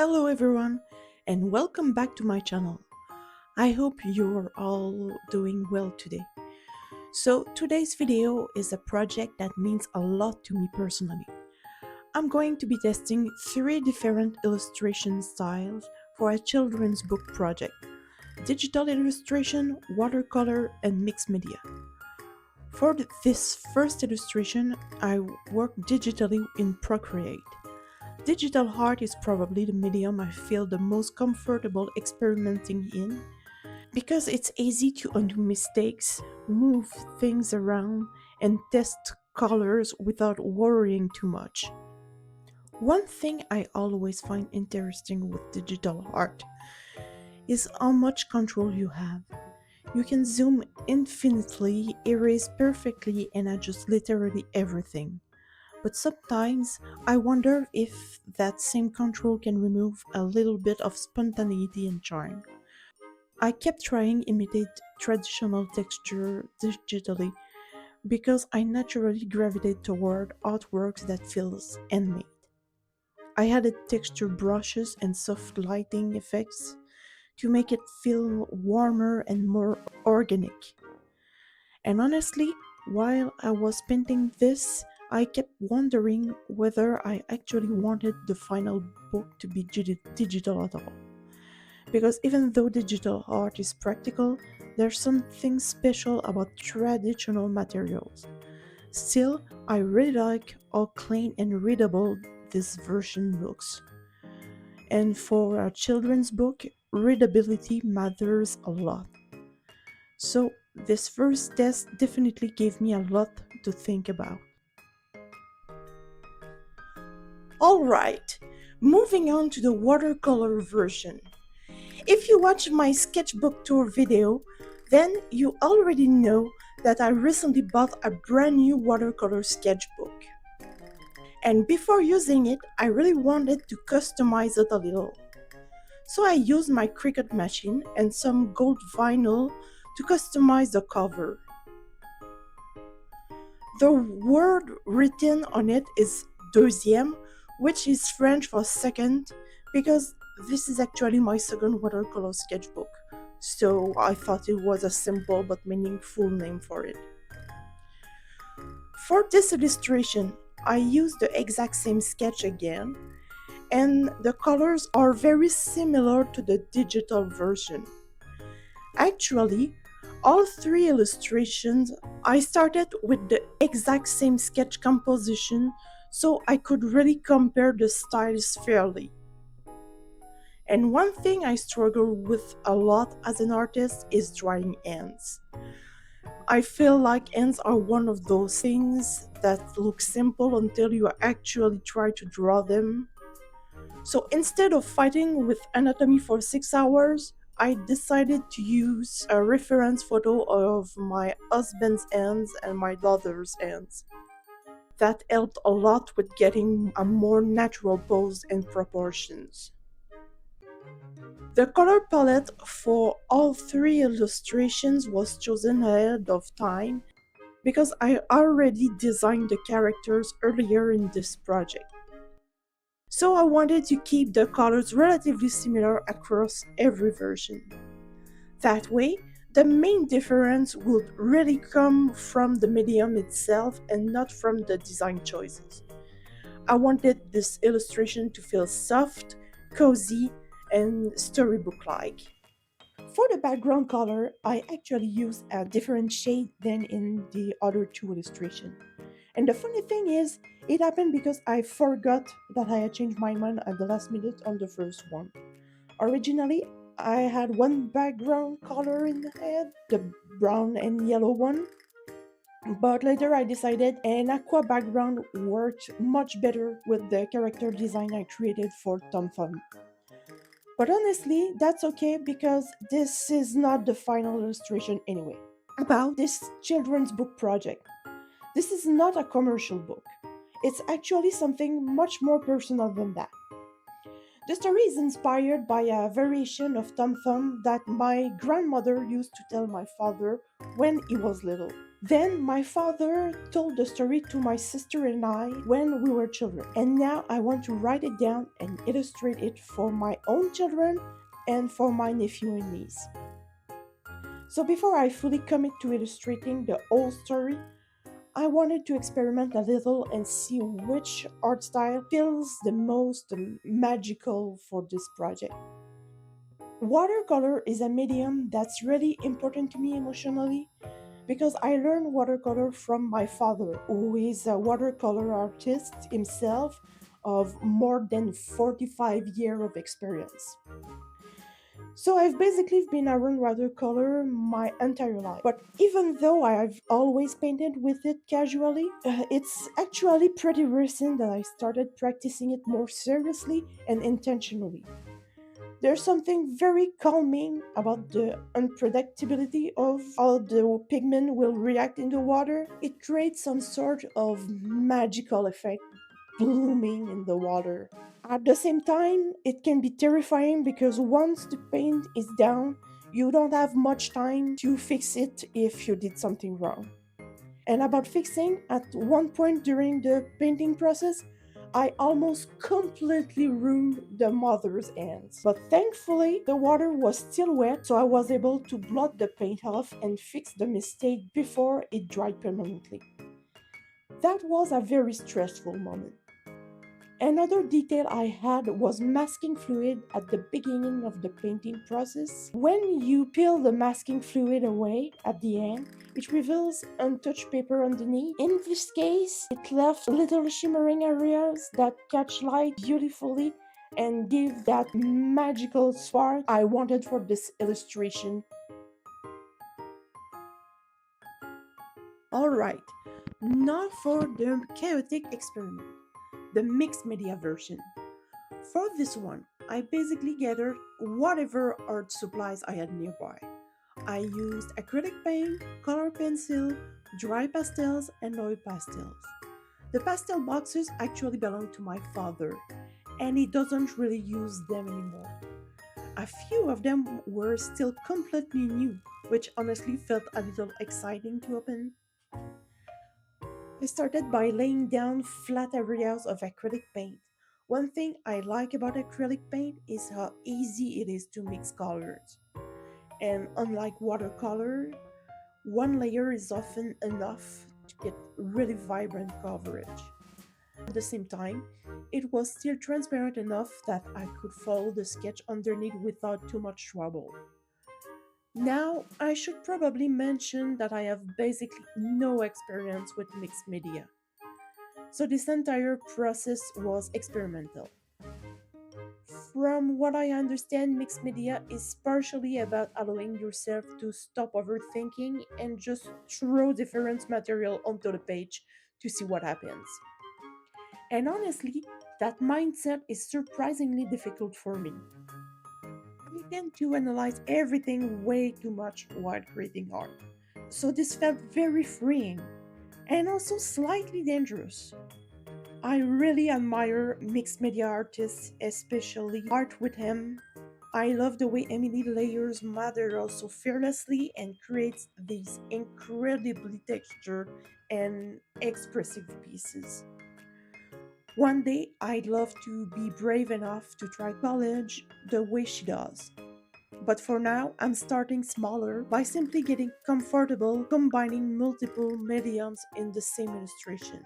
Hello everyone and welcome back to my channel. I hope you're all doing well today. So today's video is a project that means a lot to me personally. I'm going to be testing 3 different illustration styles for a children's book project: digital illustration, watercolor, and mixed media. For this first illustration, I worked digitally in Procreate. Digital art is probably the medium I feel the most comfortable experimenting in because it's easy to undo mistakes, move things around, and test colors without worrying too much. One thing I always find interesting with digital art is how much control you have. You can zoom infinitely, erase perfectly, and adjust literally everything. But sometimes I wonder if that same control can remove a little bit of spontaneity and charm. I kept trying imitate traditional texture digitally because I naturally gravitate toward artworks that feels handmade. I added texture brushes and soft lighting effects to make it feel warmer and more organic. And honestly, while I was painting this, I kept wondering whether I actually wanted the final book to be digital at all. Because even though digital art is practical, there's something special about traditional materials. Still, I really like how clean and readable this version looks. And for a children's book, readability matters a lot. So, this first test definitely gave me a lot to think about. Alright, moving on to the watercolor version. If you watched my sketchbook tour video, then you already know that I recently bought a brand new watercolor sketchbook. And before using it, I really wanted to customize it a little. So I used my Cricut machine and some gold vinyl to customize the cover. The word written on it is deuxième, which is French for second, because this is actually my second watercolor sketchbook. So I thought it was a simple but meaningful name for it. For this illustration, I used the exact same sketch again, and the colors are very similar to the digital version. Actually, all 3 illustrations, I started with the exact same sketch composition so I could really compare the styles fairly. And one thing I struggle with a lot as an artist is drawing ends. I feel like ends are one of those things that look simple until you actually try to draw them. So instead of fighting with anatomy for 6 hours, I decided to use a reference photo of my husband's hands and my daughter's hands. That helped a lot with getting a more natural pose and proportions. The color palette for all 3 illustrations was chosen ahead of time because I already designed the characters earlier in this project. So I wanted to keep the colors relatively similar across every version. That way, the main difference would really come from the medium itself and not from the design choices. I wanted this illustration to feel soft, cozy, and storybook-like. For the background color, I actually used a different shade than in the other 2 illustrations. And the funny thing is, it happened because I forgot that I had changed my mind at the last minute on the first one. Originally, I had one background color in head, the brown and yellow one, but later I decided an aqua background worked much better with the character design I created for Tom Thumb. But honestly, that's okay because this is not the final illustration anyway. About this children's book project. This is not a commercial book. It's actually something much more personal than that. The story is inspired by a variation of Tom Thumb that my grandmother used to tell my father when he was little. Then my father told the story to my sister and I when we were children, and now I want to write it down and illustrate it for my own children and for my nephew and niece. So before I fully commit to illustrating the whole story, I wanted to experiment a little and see which art style feels the most magical for this project. Watercolor is a medium that's really important to me emotionally because I learned watercolor from my father, who is a watercolor artist himself of more than 45 years of experience. So I've basically been around watercolor my entire life. But even though I've always painted with it casually, it's actually pretty recent that I started practicing it more seriously and intentionally. There's something very calming about the unpredictability of how the pigment will react in the water. It creates some sort of magical effect blooming in the water. At the same time, it can be terrifying because once the paint is down, you don't have much time to fix it if you did something wrong. And about fixing, at one point during the painting process, I almost completely ruined the mother's hands. But thankfully, the water was still wet, so I was able to blot the paint off and fix the mistake before it dried permanently. That was a very stressful moment. Another detail I had was masking fluid at the beginning of the painting process. When you peel the masking fluid away at the end, it reveals untouched paper underneath. In this case, it left little shimmering areas that catch light beautifully and give that magical spark I wanted for this illustration. Alright, now for the chaotic experiment, the mixed media version. For this one, I basically gathered whatever art supplies I had nearby. I used acrylic paint, color pencil, dry pastels, and oil pastels. The pastel boxes actually belong to my father, and he doesn't really use them anymore. A few of them were still completely new, which honestly felt a little exciting to open. I started by laying down flat areas of acrylic paint. One thing I like about acrylic paint is how easy it is to mix colors. And unlike watercolor, one layer is often enough to get really vibrant coverage. At the same time, it was still transparent enough that I could follow the sketch underneath without too much trouble. Now, I should probably mention that I have basically no experience with mixed media. So this entire process was experimental. From what I understand, mixed media is partially about allowing yourself to stop overthinking and just throw different material onto the page to see what happens. And honestly, that mindset is surprisingly difficult for me. I tend to analyze everything way too much while creating art. So this felt very freeing and also slightly dangerous. I really admire mixed media artists, especially art with him. I love the way Emily layers matter so fearlessly and creates these incredibly textured and expressive pieces. One day I'd love to be brave enough to try college the way she does. But for now, I'm starting smaller by simply getting comfortable combining multiple mediums in the same illustration.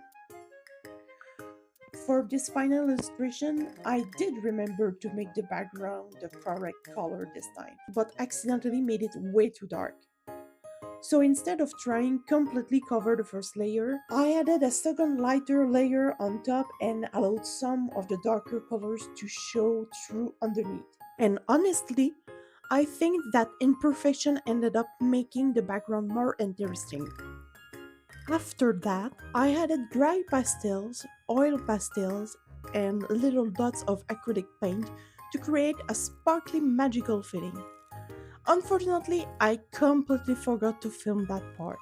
For this final illustration, I did remember to make the background the correct color this time, but accidentally made it way too dark. So instead of trying completely cover the first layer, I added a second lighter layer on top and allowed some of the darker colors to show through underneath. And honestly, I think that imperfection ended up making the background more interesting. After that, I added dry pastels, oil pastels, and little dots of acrylic paint to create a sparkly magical feeling. Unfortunately, I completely forgot to film that part,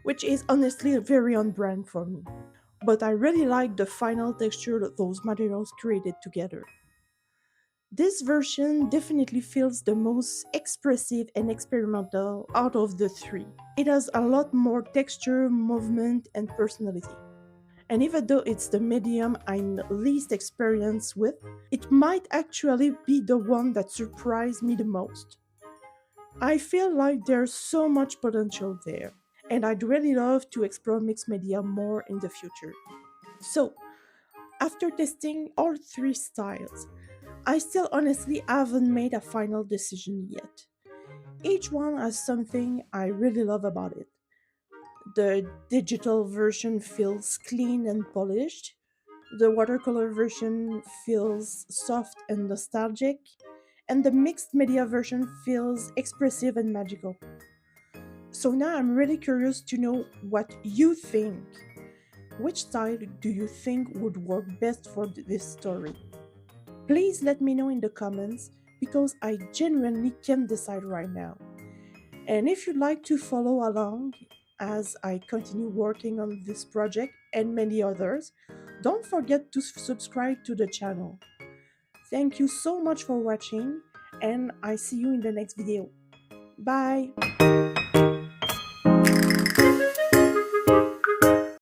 which is honestly very on brand for me. But I really like the final texture that those materials created together. This version definitely feels the most expressive and experimental out of the three. It has a lot more texture, movement, and personality. And even though it's the medium I'm least experienced with, it might actually be the one that surprised me the most. I feel like there's so much potential there, and I'd really love to explore mixed media more in the future. So, after testing all three styles, I still honestly haven't made a final decision yet. Each one has something I really love about it. The digital version feels clean and polished. The watercolor version feels soft and nostalgic. And the mixed media version feels expressive and magical. So now I'm really curious to know what you think. Which style do you think would work best for this story? Please let me know in the comments because I genuinely can't decide right now. And if you'd like to follow along as I continue working on this project and many others, don't forget to subscribe to the channel. Thank you so much for watching, and I see you in the next video. Bye!